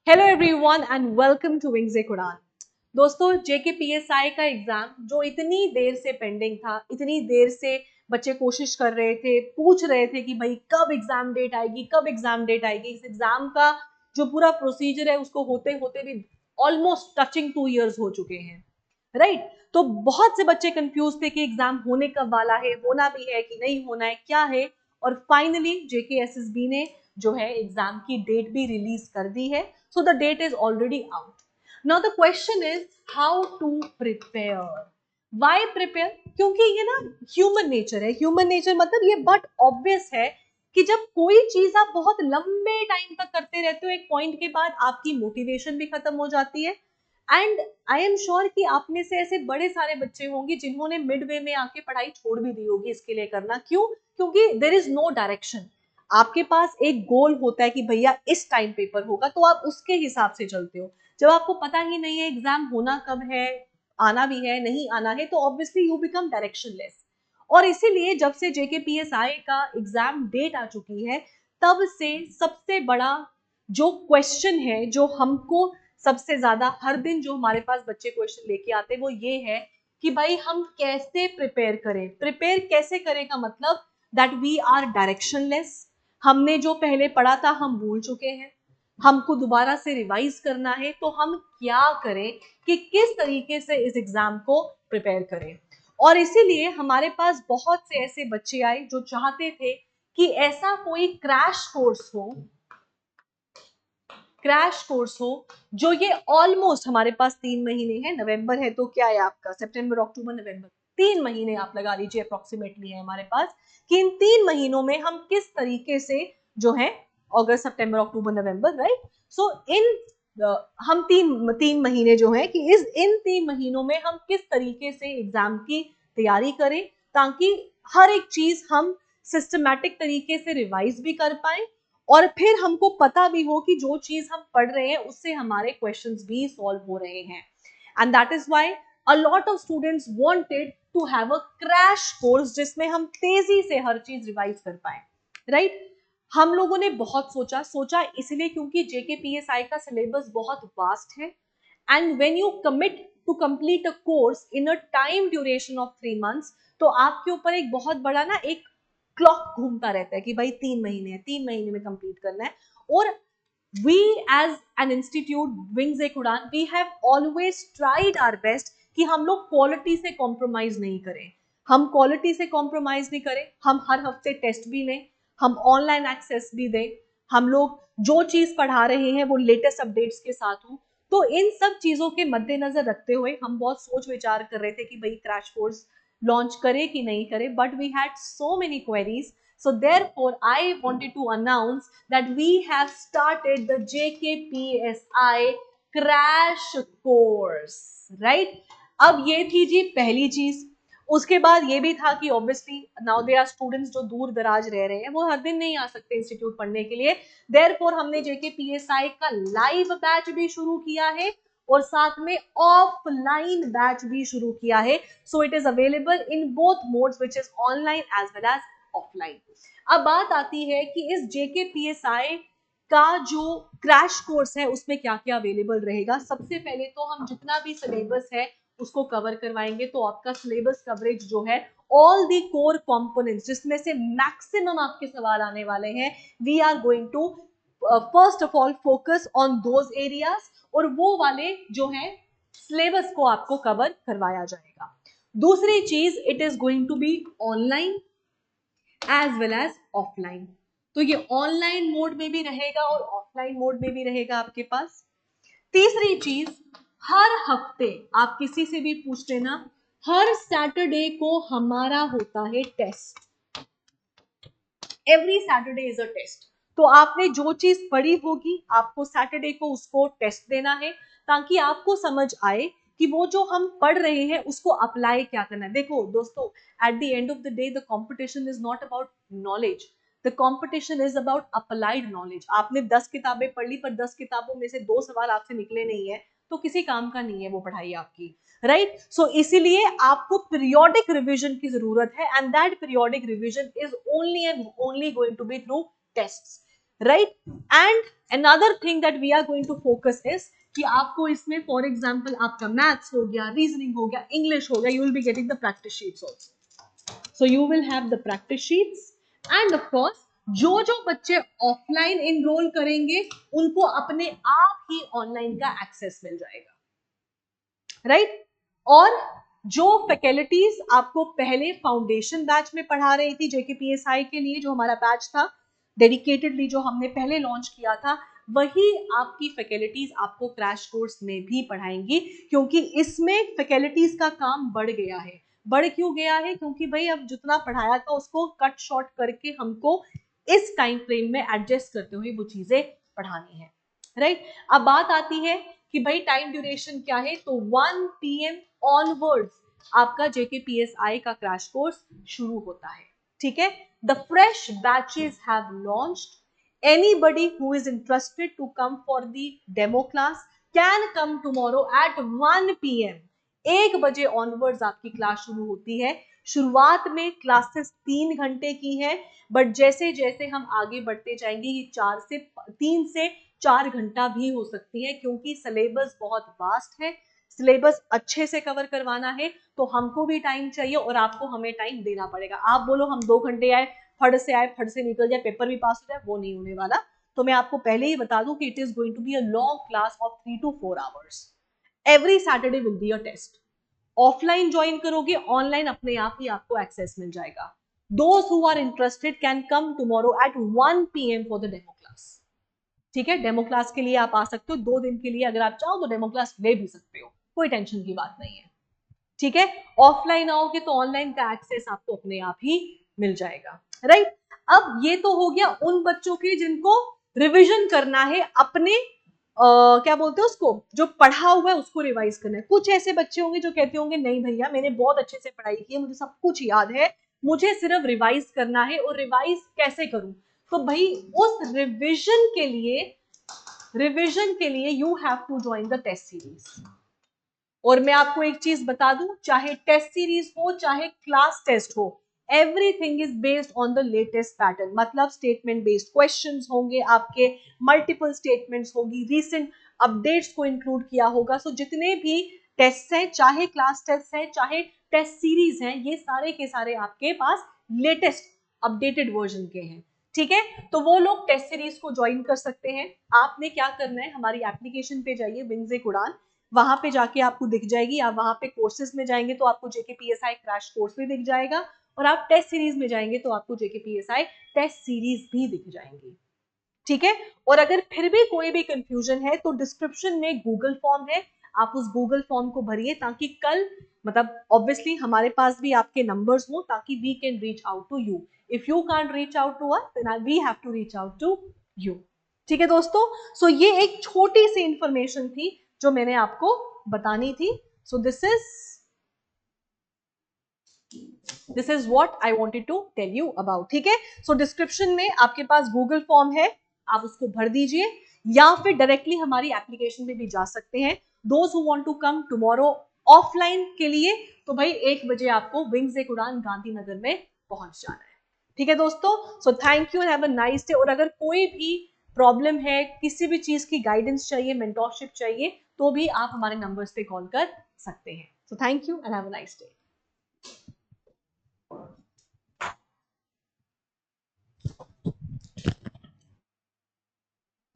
Hello everyone and welcome to Wings Ek Udaan. दोस्तों, जेकेपीएसआई का exam जो इतनी देर से पेंडिंग था, इतनी देर से बच्चे कोशिश कर रहे थे, पूछ रहे थे कि भाई कब एग्जाम डेट आएगी, कब एग्जाम डेट आएगी। इस एग्जाम का जो पूरा प्रोसीजर है उसको होते होते भी ऑलमोस्ट टचिंग 2 इयर्स हो चुके हैं, राइट। तो बहुत से बच्चे कंफ्यूज थे कि एग्जाम होने कब वाला है, होना भी है कि नहीं होना है, क्या है। और फाइनली जेकेएसएसबी ने जो है एग्जाम की डेट भी रिलीज कर दी है। So the date is already out. Now the question is how to prepare. Why prepare? क्योंकि ये ना ह्यूमन नेचर है। ह्यूमन नेचर मतलब ये बट ऑब्वियस है कि जब कोई चीज आप बहुत लंबे टाइम तक करते रहते हो, एक पॉइंट के बाद आपकी मोटिवेशन भी खत्म हो जाती है। एंड आई एम श्योर कि आप में से ऐसे बड़े सारे बच्चे होंगे जिन्होंने मिड वे में आके पढ़ाई छोड़ भी दी होगी इसके लिए करना। क्यों? क्योंकि देर इज नो डायरेक्शन। आपके पास एक गोल होता है कि भैया इस टाइम पेपर होगा, तो आप उसके हिसाब से चलते हो। जब आपको पता ही नहीं है एग्जाम होना कब है, आना भी है नहीं आना है, तो ऑब्वियसली यू बिकम डायरेक्शनलेस। और इसीलिए जब से जेकेपीएसआई का एग्जाम डेट आ चुकी है, तब से सबसे बड़ा जो क्वेश्चन है, जो हमको सबसे ज्यादा हर दिन जो हमारे पास बच्चे क्वेश्चन लेके आते हैं, वो ये है कि भाई हम कैसे प्रिपेयर करें। प्रिपेयर कैसे करें का मतलब दैट वी आर डायरेक्शनलेस। हमने जो पहले पढ़ा था हम भूल चुके हैं, हमको दोबारा से रिवाइज करना है। तो हम क्या करें कि किस तरीके से इस एग्जाम को प्रिपेयर करें। और इसीलिए हमारे पास बहुत से ऐसे बच्चे आए जो चाहते थे कि ऐसा कोई क्रैश कोर्स हो जो ये ऑलमोस्ट हमारे पास 3 महीने हैं। नवंबर है तो क्या है आपका, सितंबर अक्टूबर नवंबर, 3 महीने आप लगा लीजिए अप्रोक्सीमेटली है हमारे पास, कि इन 3 महीनों में हम किस तरीके से जो है अगस्त सितंबर अक्टूबर नवंबर, राइट। सो इन हम तीन तीन महीने जो है कि इन 3 महीनों में हम किस तरीके से एग्जाम की तैयारी करें, ताकि हर एक चीज हम सिस्टमैटिक तरीके से रिवाइज भी कर पाए, और फिर हमको पता भी हो कि जो चीज हम पढ़ रहे हैं उससे हमारे क्वेश्चंस भी सॉल्व हो रहे हैं। And that is why a lot of students wanted to have a crash course जिसमें हम तेजी से हर चीज रिवाइज कर पाए, राइट। हम लोगों ने बहुत सोचा सोचा इसलिए क्योंकि जेकेपीएसआई का सिलेबस बहुत वास्ट है। And when you commit to complete a course in a time duration of 3 months, तो आपके ऊपर एक बहुत बड़ा ना एक क्लॉक घूमता रहता है कि भाई 3 महीने है, 3 महीने में कंप्लीट करना है। और we as an institute Wings Ek Udaan, we have always tried our best कि हम लोग क्वालिटी से कॉम्प्रोमाइज नहीं करें। हम क्वालिटी से कॉम्प्रोमाइज नहीं करें, हम हर हफ्ते टेस्ट भी लें, हम ऑनलाइन एक्सेस भी दें, हम लोग जो चीज पढ़ा रहे हैं वो लेटेस्ट अपडेट्स के साथ हो। तो इन सब चीजों के मद्देनजर रखते हुए हम बहुत सोच विचार कर रहे थे कि भाई क्रैश कोर्स लॉन्च करे कि नहीं करे, but we had so many queries. So therefore, I wanted to announce that we have started the JKPSI crash course, right? अब ये थी जी पहली चीज। उसके बाद ये भी था कि obviously now there are students जो दूर दराज रह रहे हैं, वो हर दिन नहीं आ सकते इंस्टीट्यूट पढ़ने के लिए। देयरफॉर हमने जेकेपीएसआई का लाइव बैच भी शुरू किया है और साथ में ऑफलाइन बैच भी शुरू किया है। So it is available in both modes, which is online as well as offline. अब बात आती है कि इस जेकेपीएसआई का जो क्रैश कोर्स है उसमें क्या क्या अवेलेबल रहेगा। सबसे पहले तो हम जितना भी सिलेबस है उसको कवर करवाएंगे। तो आपका सिलेबस कवरेज जो है, ऑल दी कोर कंपोनेंट्स जिसमें से मैक्सिमम आपके सवाल आने वाले हैं, we are going to first of all focus on those areas, और वो वाले जो है सिलेबस को आपको कवर करवाया जाएगा। दूसरी चीज, it is going to be online as well as offline. तो ये ऑनलाइन मोड में भी रहेगा और ऑफलाइन मोड में भी रहेगा आपके पास। तीसरी चीज, हर हफ्ते आप किसी से भी पूछ लेना, हर सैटरडे को हमारा होता है test. Every Saturday is a test. तो आपने जो चीज पढ़ी होगी आपको सैटरडे को उसको टेस्ट देना है, ताकि आपको समझ आए कि वो जो हम पढ़ रहे हैं उसको अप्लाई क्या करना है। देखो दोस्तों, at the end of the day the competition is not about knowledge, the competition is about applied knowledge. आपने 10 किताबें पढ़ ली पर 10 किताबों में से 2 सवाल आपसे निकले नहीं है, तो किसी काम का नहीं है वो पढ़ाई आपकी, राइट। सो इसीलिए आपको पीरियोडिक रिवीजन की जरूरत है, and that periodic revision is only and only going to be through tests. Right. And another thing that we are going to focus is कि आपको इसमें फॉर एग्जाम्पल आपका मैथ्स हो गया, रीजनिंग हो गया, इंग्लिश हो गया, you will be getting the practice sheets also. So you will have the practice sheets end of course जो जो बच्चे ऑफलाइन इनरोल करेंगे उनको अपने आप ही ऑनलाइन का एक्सेस मिल जाएगा, राइट। और जो फैकल्टीज आपको पहले फाउंडेशन बैच में पढ़ा रही थी जेकेपीएसआई के लिए, जो हमारा बैच था डेडिकेटेडली जो हमने पहले लॉन्च किया था, वही आपकी फैकल्टीज आपको क्रैश कोर्स में भी पढ़ाएंगी, क्योंकि इसमें फैकल्टीज का काम बढ़ गया है। बढ़ क्यों गया है? क्योंकि भाई अब जितना पढ़ाया था उसको कट शॉर्ट करके हमको इस टाइम फ्रेम में एडजस्ट करते हुए वो चीजें पढ़ानी है, राइट। अब बात आती है कि भाई टाइम ड्यूरेशन क्या है, तो 1 PM ऑनवर्ड्स आपका जेकेपीएसआई का क्रैश कोर्स शुरू होता है, ठीक है। The fresh batches have launched, anybody who is interested to come for the demo class can come tomorrow at 1 PM। 1 बजे ऑनवर्ड्स आपकी क्लास शुरू होती है। शुरुआत में क्लासेस 3 घंटे की है, बट जैसे जैसे हम आगे बढ़ते जाएंगे ये 3 से 4 घंटा भी हो सकती है, क्योंकि सिलेबस बहुत वास्ट है। सिलेबस अच्छे से कवर करवाना है तो हमको भी टाइम चाहिए और आपको हमें टाइम देना पड़ेगा। आप बोलो हम 2 घंटे आए, फट से आए, फट से निकल जाए, पेपर भी पास हो जाए, वो नहीं होने वाला। तो मैं आपको पहले ही बता दूं कि it is going to be a long class of 3 to 4 hours. Every Saturday will be a test. Offline join करोगे, ऑनलाइन अपने आप ही आपको एक्सेस मिल जाएगा। Those who are interested can come tomorrow at 1 PM for the demo class, ठीक है। Demo class के लिए आप आ सकते हो 2 दिन के लिए, अगर आप चाहो तो डेमो क्लास ले भी सकते हो, कोई टेंशन की बात नहीं है, ठीक है। ऑफलाइन आओगे तो ऑनलाइन का एक्सेस आपको अपने आप ही मिल जाएगा, राइट। अब ये तो हो गया उन बच्चों के जिनको रिवीजन करना है, अपने क्या बोलते हैं उसको, जो पढ़ा हुआ है उसको रिवाइज करना है। कुछ ऐसे बच्चे होंगे जो कहते होंगे नहीं भैया मैंने बहुत अच्छे से पढ़ाई की है, मुझे सब कुछ याद है, मुझे सिर्फ रिवाइज करना है, और रिवाइज कैसे करूं? तो भाई उस रिविजन के लिए you have to join the test series. और मैं आपको एक चीज बता दूं, चाहे टेस्ट सीरीज हो चाहे क्लास टेस्ट हो, everything is based on the latest pattern. मतलब स्टेटमेंट बेस्ड क्वेश्चंस होंगे आपके, मल्टीपल स्टेटमेंट्स होगी, रीसेंट अपडेट्स को इंक्लूड किया होगा। सो जितने भी टेस्ट हैं, चाहे क्लास टेस्ट है चाहे टेस्ट सीरीज हैं, ये सारे के सारे आपके पास लेटेस्ट अपडेटेड वर्जन के हैं, ठीक है। तो वो लोग टेस्ट सीरीज को ज्वाइन कर सकते हैं। आपने क्या करना है, हमारी एप्लीकेशन पे जाइए, विंग्स एक उड़ान, वहां पे जाके आपको दिख जाएगी। आप वहां पे कोर्सेज में जाएंगे तो आपको जेकेपीएसआई क्रैश कोर्स भी दिख जाएगा, और आप टेस्ट सीरीज में जाएंगे तो आपको जेकेपीएसआई टेस्ट सीरीज भी दिख जाएंगी, ठीक है। और अगर फिर भी कोई भी कंफ्यूजन है तो डिस्क्रिप्शन में गूगल फॉर्म है, आप उस गूगल फॉर्म को भरिए, ताकि कल मतलब ऑब्वियसली हमारे पास भी आपके नंबर्स हो, ताकि we can reach out to you. If you can't reach out to us then we have to reach out to you, ठीक है दोस्तों। सो ये एक छोटी सी इंफॉर्मेशन थी जो मैंने आपको बतानी थी। So this is what I wanted to tell you about, ठीक है। सो डिस्क्रिप्शन में आपके पास गूगल फॉर्म है, आप उसको भर दीजिए, या फिर डायरेक्टली हमारी एप्लीकेशन पे भी जा सकते हैं। Those who want to come tomorrow offline के लिए, तो भाई 1 बजे आपको विंग्स एक उड़ान गांधीनगर में पहुंच जाना है, ठीक है दोस्तों। So thank you, have a nice day. और अगर कोई भी प्रॉब्लम है, किसी भी चीज की गाइडेंस चाहिए, मेंटोरशिप चाहिए, तो भी आप हमारे नंबर्स पे कॉल कर सकते हैं। So thank you and have a nice day.